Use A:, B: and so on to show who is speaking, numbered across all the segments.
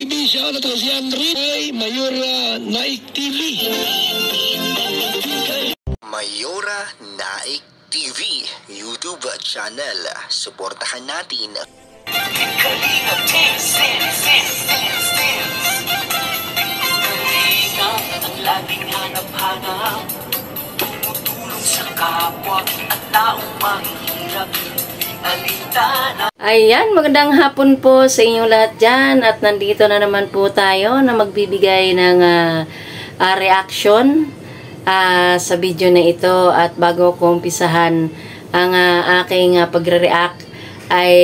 A: Siya na to si Henry ay Mayora Naik TV.
B: Mayora Naik TV YouTube channel. Suportahan natin.
C: Kalingap ang laging hanap-hanap, tumutulong sa kapwa at taong mahihirap.
D: Ayan, magandang hapon po sa inyong lahat dyan. At nandito na naman po tayo na magbibigay ng reaction sa video na ito. At bago ko umpisahan ang aking pagre-react, ay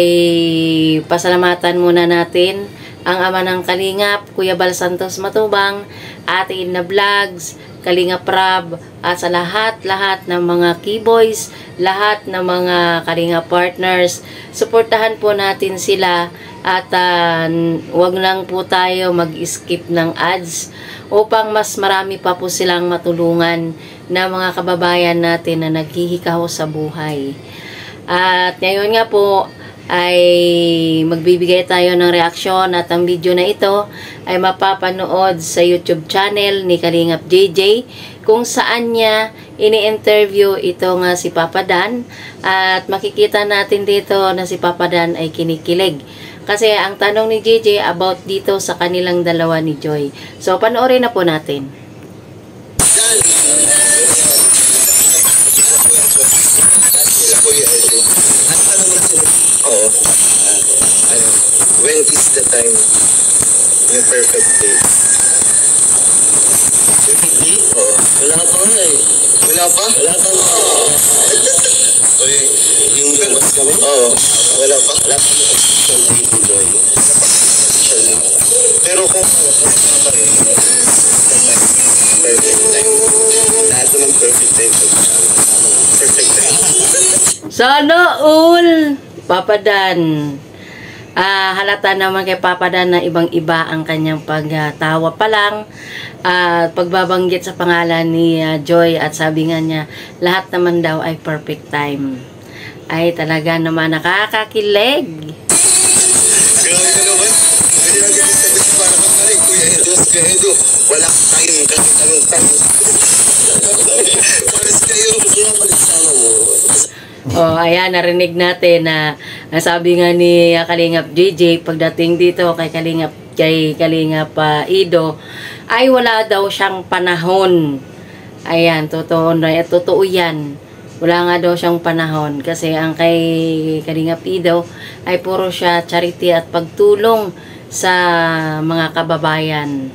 D: pasalamatan muna natin ang ama ng Kalingap, Kuya Bal Santos Matubang, Ate Edna Vlogs, Kalingap Rab, at sa lahat-lahat ng mga keyboys, lahat ng mga Kalingap partners. Suportahan po natin sila at wag lang po tayo mag-skip ng ads upang mas marami pa po silang matulungan na mga kababayan natin na naghihikaho sa buhay. At ngayon nga po ay magbibigay tayo ng reaksyon at ang video na ito ay mapapanood sa YouTube channel ni Kalingap JJ kung saan niya ini-interview ito nga si Papa Dan, at makikita natin dito na si Papa Dan ay kinikilig kasi ang tanong ni JJ about dito sa kanilang dalawa ni Joy. So panoorin na po natin.
E: When is the time? Yung perfect day. Perfect day? Oo. Wala pa nga eh. Wala pa? Wala pa nga. Uy, yung labas kami? Oo. Wala pa? Wala pa nga. Pero kung perfect time. Lahat naman perfect time. Perfect time.
D: Sana all! Papa Dan. Halata naman kay Papa Dan na ibang-iba ang kanyang pagtawa pa lang at pagbabanggit sa pangalan ni Joy, at sabi nga niya lahat naman daw ay perfect time. Ay talaga naman nakakakilig.
E: Grabe ka naman. Hindi lang ganyan sabi si para kang tarik. Kuya Edos, Kuya Edo, wala time kasi tanong-tanong. Pares kayo. Kaya palisama mo.
D: Oh, ayan, narinig natin na sabi nga ni Kalingap JJ pagdating dito kay Kalingap Ido ay wala daw siyang panahon. Ayan, totoo yan. Wala nga daw siyang panahon kasi ang kay Kalingap Ido ay puro siya charity at pagtulong sa mga kababayan.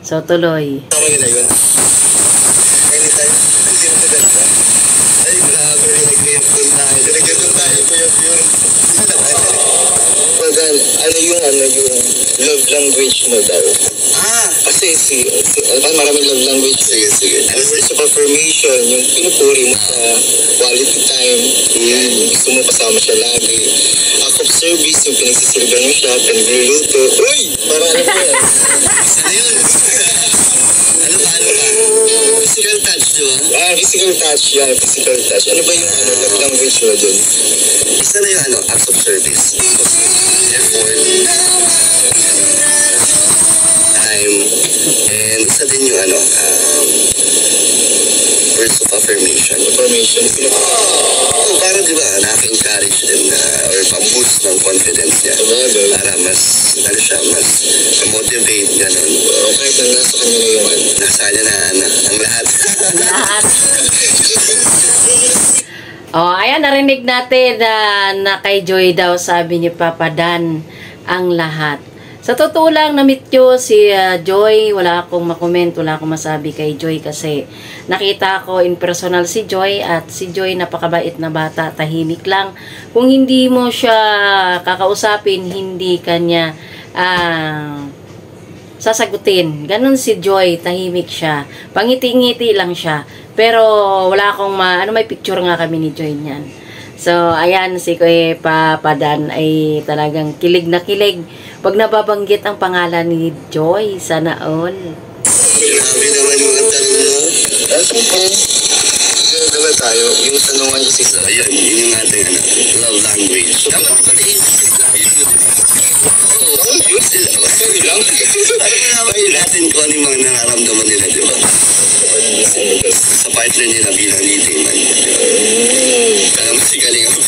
D: So tuloy.
E: Anytime. Hindi mo talaga. Ay, grabe. Nagkakon tayo po yung pure. Ano yung love language mo daw? Kasi maraming love language. Sige. Ang words of affirmation, yung pinupuri mo sa quality time, yan, gusto mo kasama siya lagi. Act of service, yung pinagsisilban mo siya, pinagluluto. Uy! Para ano po yan? Sana yun? Ano ba? Physical touch, di ba? Physical touch, yan. Physical touch. Ano ba yung love language mo dun? Isa na yung acts of service. Effort. Time. And isa din yung words of affirmation. Affirmation. Para di ba, nakaka-encourage din or pa-boost ng confidence niya. Para mas, mas motivate, gano'n. Okay, na nasa kanya na yung nasa kanya na, ang lahat.
D: Lahat. Oh, ayan, narinig natin na kay Joy daw sabi ni Papa Dan ang lahat. Sa totoo lang, na-meet ko si Joy. Wala akong makomment, wala akong masabi kay Joy kasi nakita ko in personal si Joy, at si Joy napakabait na bata, tahimik lang. Kung hindi mo siya kakausapin, hindi kanya sasagutin. Ganon si Joy, tahimik siya. Pangiti-ngiti lang siya. Pero wala akong may picture nga kami ni Joy niyan. So, ayan, si Kuya Papa Dan ay talagang kilig na kilig pag nababanggit ang pangalan ni Joy. Sana all.
E: Grabe naman yung tanong mo. Diba tayo, yung tanungan kasi yung ating love language. Dapat pati yung ano yung mga nararamdaman nila, di ba? Sa partner nila bilang leading man. Kaya mas galing ako.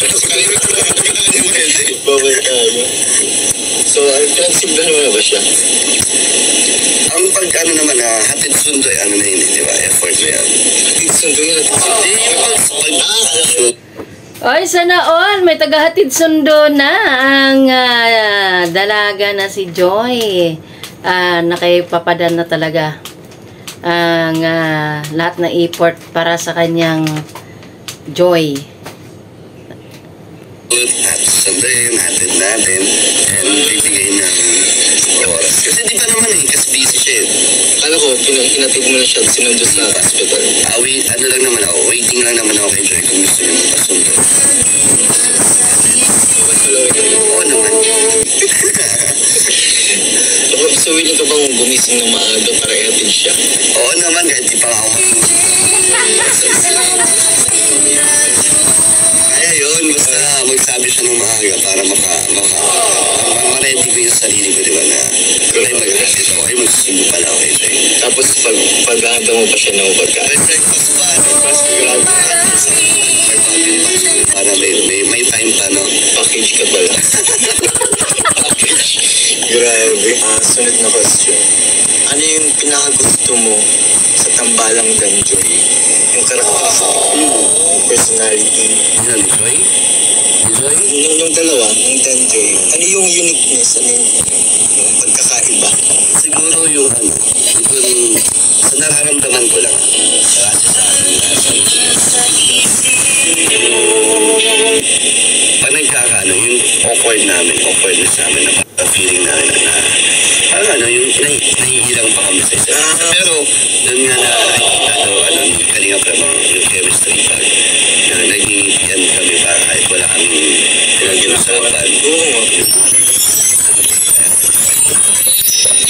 E: So, flexible naman ba siya? Ang pag-ano naman hatid sundo ano na yun, di ba? Effort na yan. Hatid sundo yun.
D: Oy, sana all, may tagahatid sundo na ang dalaga na si Joy. Nakaipapadan na talaga ang lahat na effort para sa kanyang Joy.
E: At sundayin, hatid natin, and bibigay ng oras. Kasi di pa naman kasi busy siya eh. Alam ko, hinatid mo na siya at sinundo sa hospital. Ano lang naman ako, waiting lang naman ako kay Joy kung gusto niya magpasundo. Oo naman. So, willing ka bang gumising ng maaga para ihatid siya? Oo naman, kahit di pa ako Kaya yun, basta magsabi siya ng maaga para ma-ready ko yung sarili ko, di ba, na ay mag-hatid ako, ay magsusundo pala ako kay Joy. Tapos, paghahanda mo pa siya ng pagkain. Breakfast pa, para may time pa, no? Package ka pala. Grabe. Sunod na question. Ano yung pinakagusto mo sa tambalang Danjoy? Yung karakteristik, yung personality. Yan, Joy? Joy? Yung dalawa, yung Danjoy. Ano yung uniqueness? Ano yung pagkakaiba? Siguro yung sa nararamdaman ko lang. Kasi sa pag nagkakaano, yung awkwardness namin na feeling namin na yung nahihilang pa kami sa isa. Pero, doon nga nakikita yung Kalingap Ramang, yung chemistry pa, na nagingitian kami para kahit wala kami pinag-inusapan.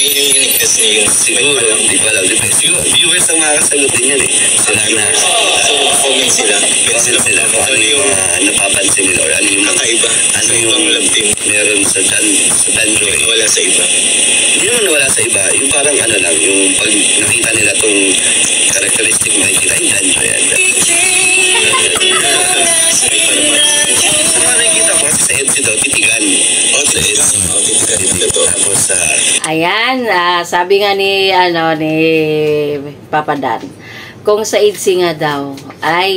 E: Yun yung uniqueness niya yung siguro, di pa lang. Siguro, viewers ang makakasagutin yan eh. Sila na, comment sila kung ano yung napapansin nila or ano yung kakaiba, ano yung meron sa Danjoy. Wala sa iba. Hindi naman nawala sa iba. Yung parang ano lang, yung pag nakita nila tong characteristic makikita, ay Danjoy yan. Sa mga nakikita ko kasi sa EDC daw, titigan. Tapos
D: ayan, sabi nga ni Papa Dan, kung sa EDC nga daw ay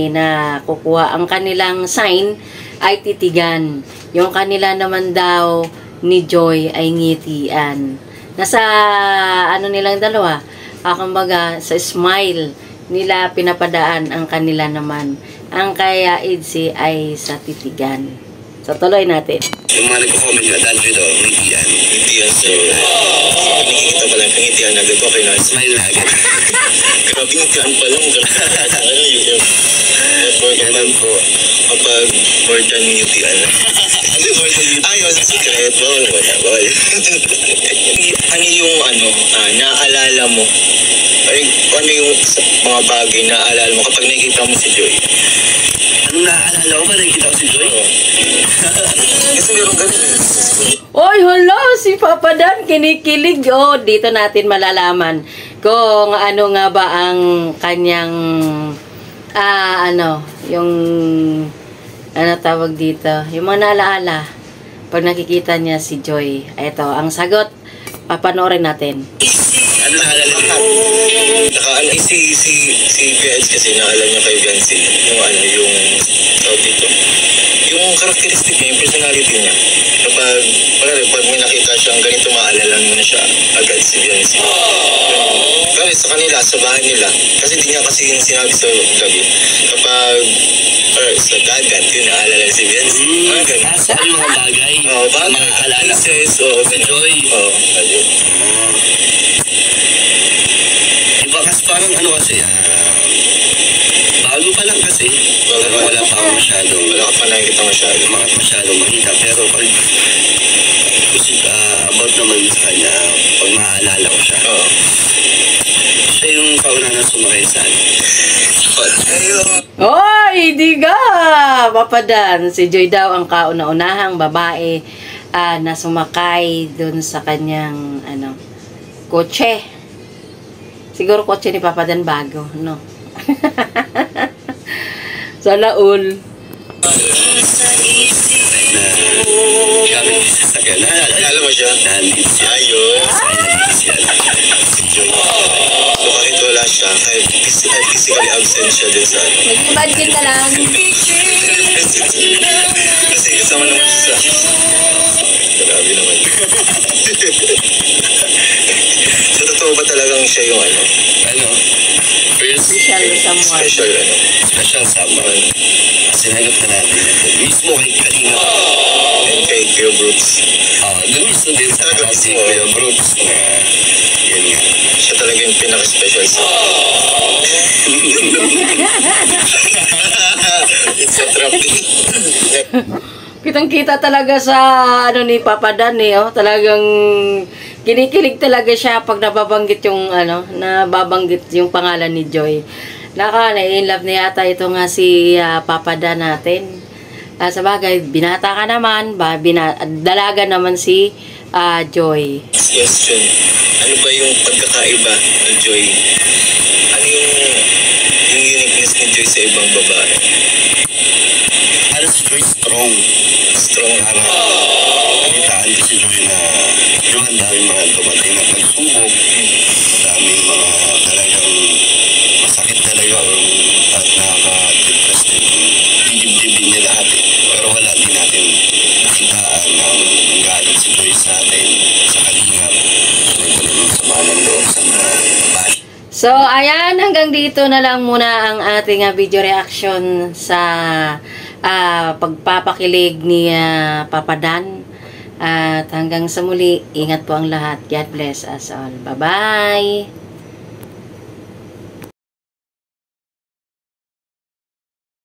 D: nakukuha ang kanilang sign ay titigan. Yung kanila naman daw ni Joy ay ngitian. Nasa nilang dalawa, kumbaga sa smile nila pinapadaan ang kanila naman. Ang kaya EDC ay sa titigan. So tuloy natin.
E: Yung mga nagko-comment nga, Danjoy daw, ngitian. Ngitian, so, nakikita pa lang, ngitian agad, okay na, smile na agad. Grabe, ngitian pa lang, ano yun? Naman po, kapag more than ngitian. Ayaw, sa secret, bawal. Ano yung, naaalala mo? Ano yung mga bagay na naaalala mo kapag nakikita mo si Joy? Anong naaalala ko ba nakikita ko si Joy? Kasi meron ganun.
D: Oy, hala, si Papa Dan kinikilig. Dito natin malalaman kung ano nga ba ang kanyang yung tawag dito, yung mga naalaala pag nakikita niya si Joy. Ito, ang sagot, papanoorin natin.
E: Ano naalala niya? Si Bianz kasi naalala niya kay Bianz yung tawag dito. Yung characteristic niya, yung personality niya. Pag may nakita siyang ganito, maalala mo na siya agad si Bianz. Kasi sa kanila, sa bahay nila, kasi hindi niya kasi yung sinabi sa vlog. Kapag sa dagat, yun naalala si Bianz. Sa ano mga bagay? Maaalala. Joy. Ayun. Diba kasi parang kasi, bago pa lang kasi, wala pa ako masyadong, wala ka pa nakikita masyadong makita, pero pag about naman sa kanya, pag maaalala ko siya, siya yung kauna na sumakay sa
D: Oy, di ka! Papa Dan, si Joy daw ang kauna-unahang babae na sumakay dun sa kanyang kotse. Siguro kotse ni Papa Dan bago, no? Sana all.
E: Alam mo siya? Ayun. Si Joy. So kahit wala siya, kahit physically absent siya din sa ano.
D: Mag-imagine ka lang.
E: Kasi kasama naman siya sa... Grabe naman. So totoo ba talagang siya yung ano?
D: Special someone.
E: Special someone. Sinagot na natin ito. Mismo kay Kalinga. And kay Kuya Brooks. Doon mismo din sa si Kuya Brooks na yun nga. Siya talaga yung pinaka-special sa It's a trap.
D: Kitang-kita talaga sa ano ni Papa Dan oh. Talagang kinikilig talaga siya pag nababanggit yung ano, nababanggit yung pangalan ni Joy. Na-in love na yata ito nga si Papa Dan natin. Sa bagay, binata ka naman, dalaga naman si Joy.
E: Question, ano ba yung pagkakaiba ni Joy? Ano yung uniqueness ni Joy sa ibang babae?
F: Ano si Joy? Strong.
E: Strong.
F: Kakitaan ko si Joy na yung ang daming mga dumating na pagsubok. Daming mga talagang masakit talaga at nakaka-depress din. Dibdibin niya lahat eh. Pero wala din natin nakitaan ng galit si Joy sa atin, sa kalingap. Sa mga nandun, sa mga bahay.
D: So, ayan, hanggang dito na lang muna ang ating video reaction sa pagpapakilig ni Papa Dan. At hanggang sa muli, ingat po ang lahat. God bless us all. Bye-bye!